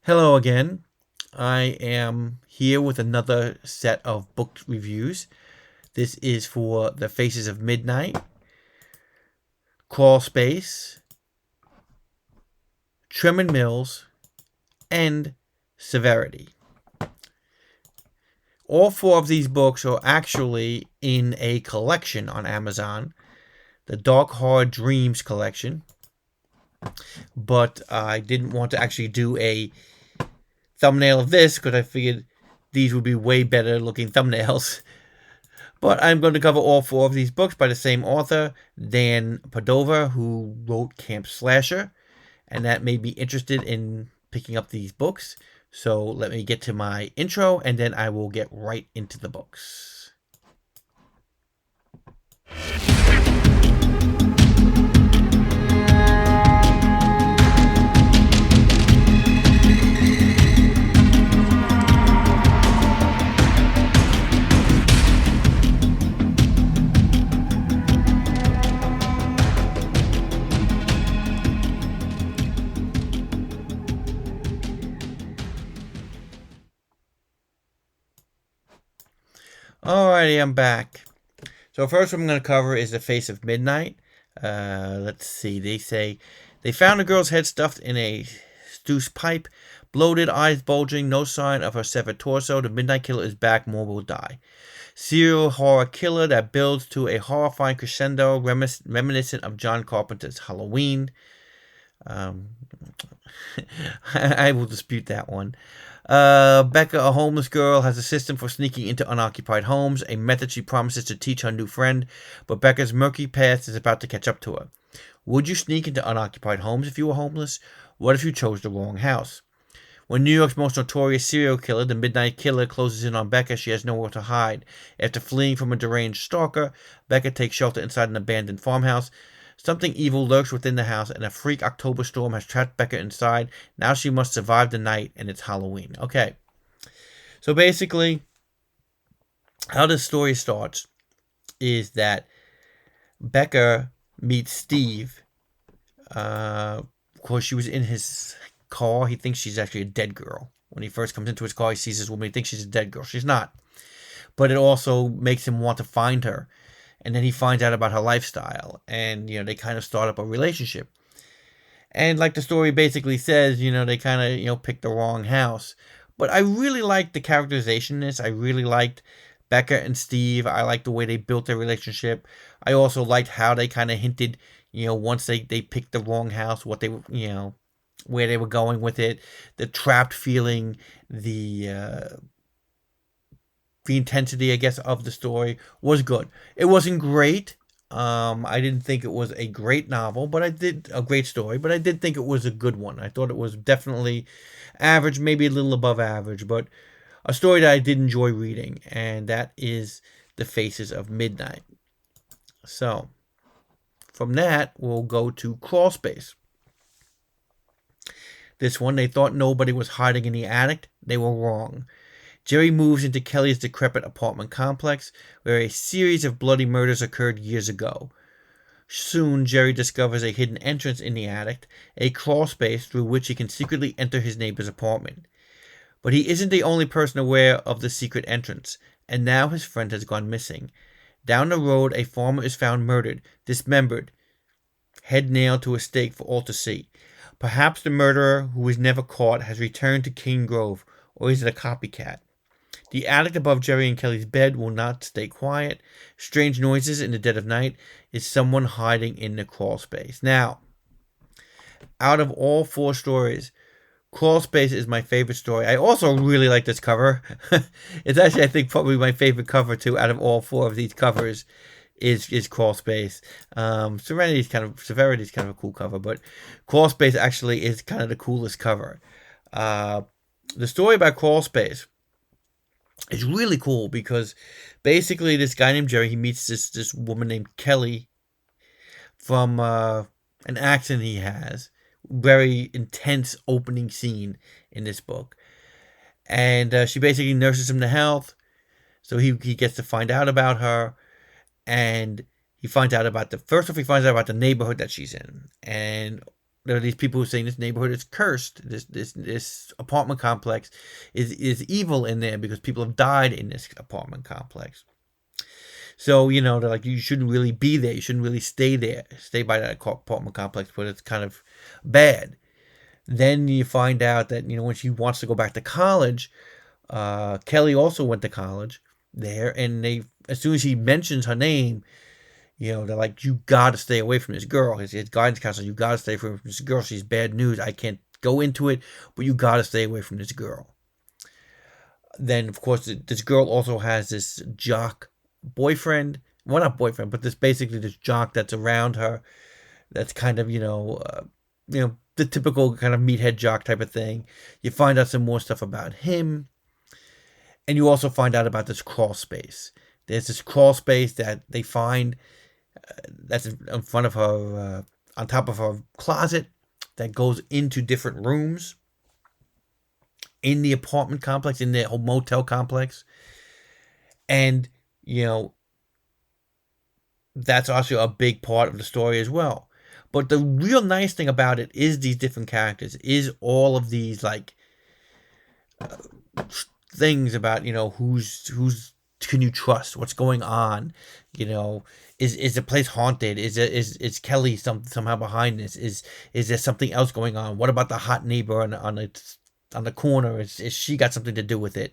Hello again. I am here with another set of book reviews. This is for The Faces of Midnight, Crawlspace, Treman Mills, and Severity. All four of these books are actually in a collection on Amazon, the Dark Hard Dreams collection. But I didn't want to actually do a thumbnail of this because I figured these would be way better looking thumbnails. But I'm going to cover all four of these books by the same author, Dan Padavana, who wrote Camp Slasher, and that made me interested in picking up these books. So let me get to my intro, and then I will get right into the books. Alrighty, I'm back. So first what I'm going to cover is The Face of Midnight. Let's see. They say they found a girl's head stuffed in a stew's pipe, bloated, eyes bulging, no sign of her severed torso. The Midnight Killer is back. More will die. Serial horror killer that builds to a horrifying crescendo reminiscent of John Carpenter's Halloween. I will dispute that one. Becca, a homeless girl, has a system for sneaking into unoccupied homes, a method she promises to teach her new friend, but Becca's murky past is about to catch up to her. Would you sneak into unoccupied homes if you were homeless? What if you chose the wrong house? When New York's most notorious serial killer, the Midnight Killer, closes in on Becca, she has nowhere to hide. After fleeing from a deranged stalker, Becca takes shelter inside an abandoned farmhouse. Something evil lurks within the house, and a freak October storm has trapped Becca inside. Now she must survive the night, and it's Halloween. Okay. So basically, how this story starts is that Becca meets Steve. Of course, she was in his car. He thinks she's actually a dead girl. When he first comes into his car, he sees this woman. He thinks she's a dead girl. She's not. But it also makes him want to find her. And then he finds out about her lifestyle, and they kind of start up a relationship. And like the story basically says, they kind of picked the wrong house. But I really liked the characterization in this. I really liked Becca and Steve. I liked the way they built their relationship. I also liked how they kind of hinted, once they picked the wrong house, what they were, where they were going with it, the trapped feeling, the intensity, I guess, of the story was good. It wasn't great. I didn't think it was a great novel, but a great story, but I did think it was a good one. I thought it was definitely average, maybe a little above average, but a story that I did enjoy reading, and that is The Faces of Midnight. So, from that, we'll go to Crawlspace. This one, they thought nobody was hiding in the attic. They were wrong. Jerry moves into Kelly's decrepit apartment complex, where a series of bloody murders occurred years ago. Soon, Jerry discovers a hidden entrance in the attic, a crawl space through which he can secretly enter his neighbor's apartment. But he isn't the only person aware of the secret entrance, and now his friend has gone missing. Down the road, a farmer is found murdered, dismembered, head nailed to a stake for all to see. Perhaps the murderer, who was never caught, has returned to King Grove, or is it a copycat? The attic above Jerry and Kelly's bed will not stay quiet. Strange noises in the dead of night. Is someone hiding in the crawl space? Now, out of all four stories, Crawl Space is my favorite story. I also really like this cover. It's actually, I think, probably my favorite cover too. Out of all four of these covers, is Crawl Space. Severity is kind of a cool cover, but Crawl Space actually is kind of the coolest cover. The story about Crawl Space is really cool because basically this guy named Jerry, he meets this woman named Kelly from an accident he has. Very intense opening scene in this book. And she basically nurses him to health. So he gets to find out about her. And he finds out about he finds out about the neighborhood that she's in. And there are these people who are saying this neighborhood is cursed. This apartment complex is evil in there because people have died in this apartment complex. So, they're like, you shouldn't really be there. You shouldn't really stay there. Stay by that apartment complex, but it's kind of bad. Then you find out that, when she wants to go back to college, Kelly also went to college there. And as soon as he mentions her name, they're like, you got to stay away from this girl. His guidance counselor, you got to stay away from this girl. She's bad news. I can't go into it, but you got to stay away from this girl. Then, of course, this girl also has this jock boyfriend. Well, not boyfriend, but this jock that's around her. That's kind of, the typical kind of meathead jock type of thing. You find out some more stuff about him. And you also find out about this crawl space. There's this crawl space that they find that's in front of her, on top of her closet, that goes into different rooms in the apartment complex, in the whole motel complex. And, that's also a big part of the story as well. But the real nice thing about it is these different characters, is all of these, like, things about, who's can you trust? What's going on? Is the place haunted? Is Kelly somehow behind this? Is there something else going on? What about the hot neighbor on the corner? Is she got something to do with it?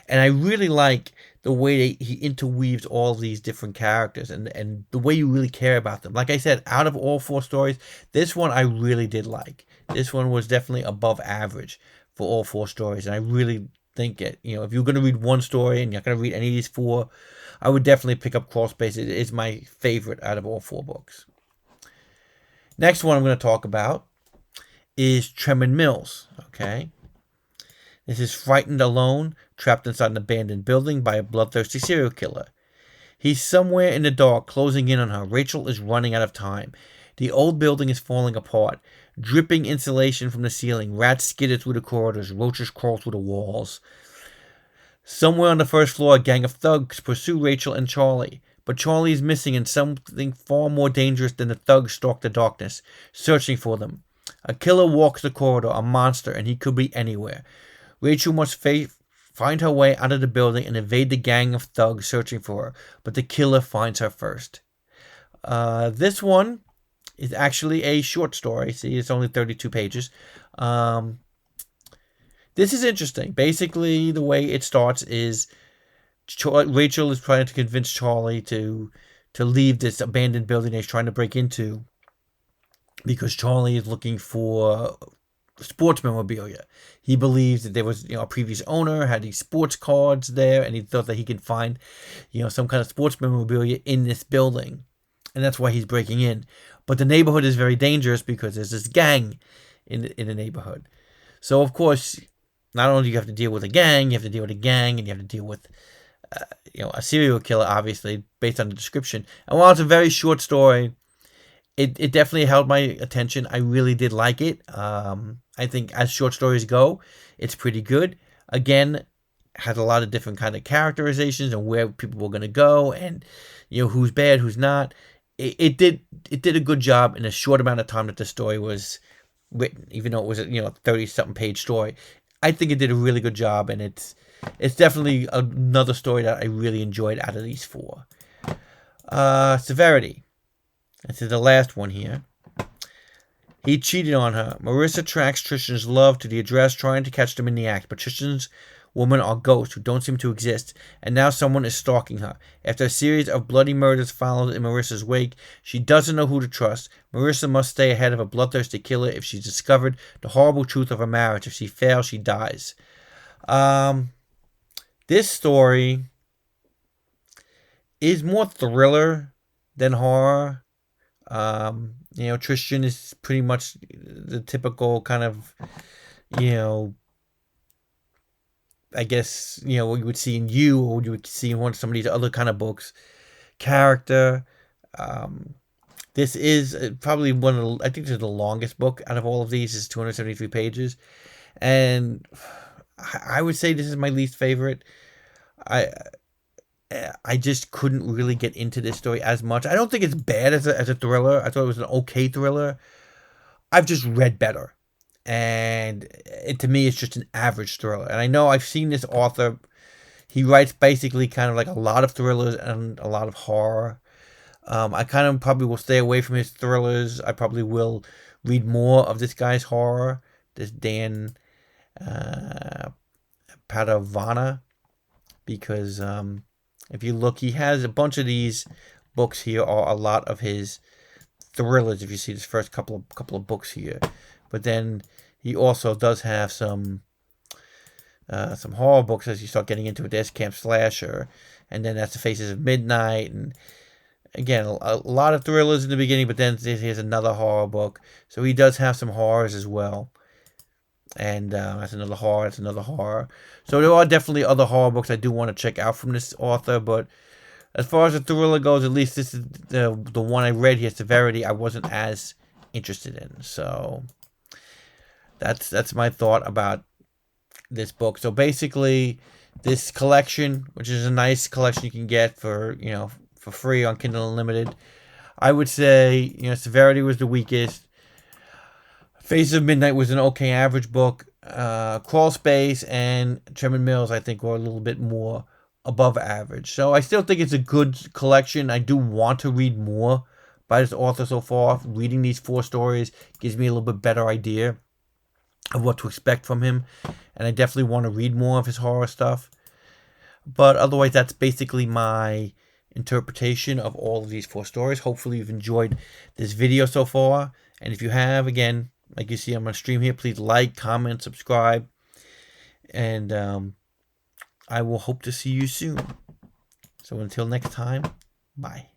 And I really like the way he interweaves all these different characters and the way you really care about them. Like I said, out of all 4 stories, this one I really did like. This one was definitely above average for all 4 stories, and I really think if you're going to read one story and you're not going to read any of these 4, I would definitely pick up Crawlspace. It is my favorite out of all 4 books. Next one I'm going to talk about is Treman Mills. Okay. This is frightened alone, trapped inside an abandoned building by a bloodthirsty serial killer. He's somewhere in the dark, closing in on her. Rachel is running out of time. The old building is falling apart. Dripping insulation from the ceiling. Rats skitter through the corridors. Roaches crawl through the walls. Somewhere on the first floor, a gang of thugs pursue Rachel and Charlie. But Charlie is missing, and something far more dangerous than the thugs stalk the darkness, searching for them. A killer walks the corridor, a monster, and he could be anywhere. Rachel must find her way out of the building and evade the gang of thugs searching for her, but the killer finds her first. This one is actually a short story. See, it's only 32 pages. This is interesting. Basically, the way it starts is Rachel is trying to convince Charlie to leave this abandoned building he's trying to break into, because Charlie is looking for sports memorabilia. He believes that there was, a previous owner had these sports cards there, and he thought that he could find, some kind of sports memorabilia in this building, and that's why he's breaking in. But the neighborhood is very dangerous because there's this gang in the neighborhood. So of course, not only do you have to deal with a gang, you have to deal with a gang, and you have to deal with, a serial killer, obviously, based on the description. And while it's a very short story, it definitely held my attention. I really did like it. I think as short stories go, it's pretty good. Again, has a lot of different kind of characterizations and where people were going to go, and who's bad, who's not. It did a good job in a short amount of time that the story was written, even though it was a 30-something page story. I think it did a really good job, and it's definitely another story that I really enjoyed out of these 4. Severity. This is the last one here. He cheated on her. Marissa tracks Tristan's love to the address, trying to catch them in the act, but Tristan's women are ghosts who don't seem to exist, and now someone is stalking her. After a series of bloody murders follows in Marissa's wake, she doesn't know who to trust. Marissa must stay ahead of a bloodthirsty killer if she's discovered the horrible truth of her marriage. If she fails, she dies. This story is more thriller than horror. Tristan is pretty much the typical kind of, I guess, what you would see in You, or you would see in one of some of these other kind of books, character. This is probably one of the, I think this is the longest book out of all of these. It's 273 pages. And I would say this is my least favorite. I just couldn't really get into this story as much. I don't think it's bad as a thriller. I thought it was an okay thriller. I've just read better. And to me, it's just an average thriller. And I know I've seen this author. He writes basically kind of like a lot of thrillers and a lot of horror. I kind of probably will stay away from his thrillers. I probably will read more of this guy's horror, this Dan uh, Padavana, because if you look, he has a bunch of these books here, are a lot of his thrillers. If you see this first couple of books here, but then he also does have some horror books as you start getting into it. There's Camp Slasher, and then that's The Faces of Midnight, and again a lot of thrillers in the beginning, but then here's another horror book. So he does have some horrors as well, and that's another horror. That's another horror. So there are definitely other horror books I do want to check out from this author, but as far as the thriller goes, at least this is the one I read here, Severity, I wasn't as interested in. So that's my thought about this book. So basically, this collection, which is a nice collection you can get for for free on Kindle Unlimited, I would say Severity was the weakest. Faces of Midnight was an okay average book. Crawlspace and Treman Mills, I think, were a little bit more above average. So I still think it's a good collection. I do want to read more by this author so far. Reading these 4 stories gives me a little bit better idea of what to expect from him. And I definitely want to read more of his horror stuff. But otherwise, that's basically my interpretation of all of these 4 stories. Hopefully you've enjoyed this video so far. And if you have, again, like you see on my stream here, please like, comment, subscribe. And I will hope to see you soon. So until next time, bye.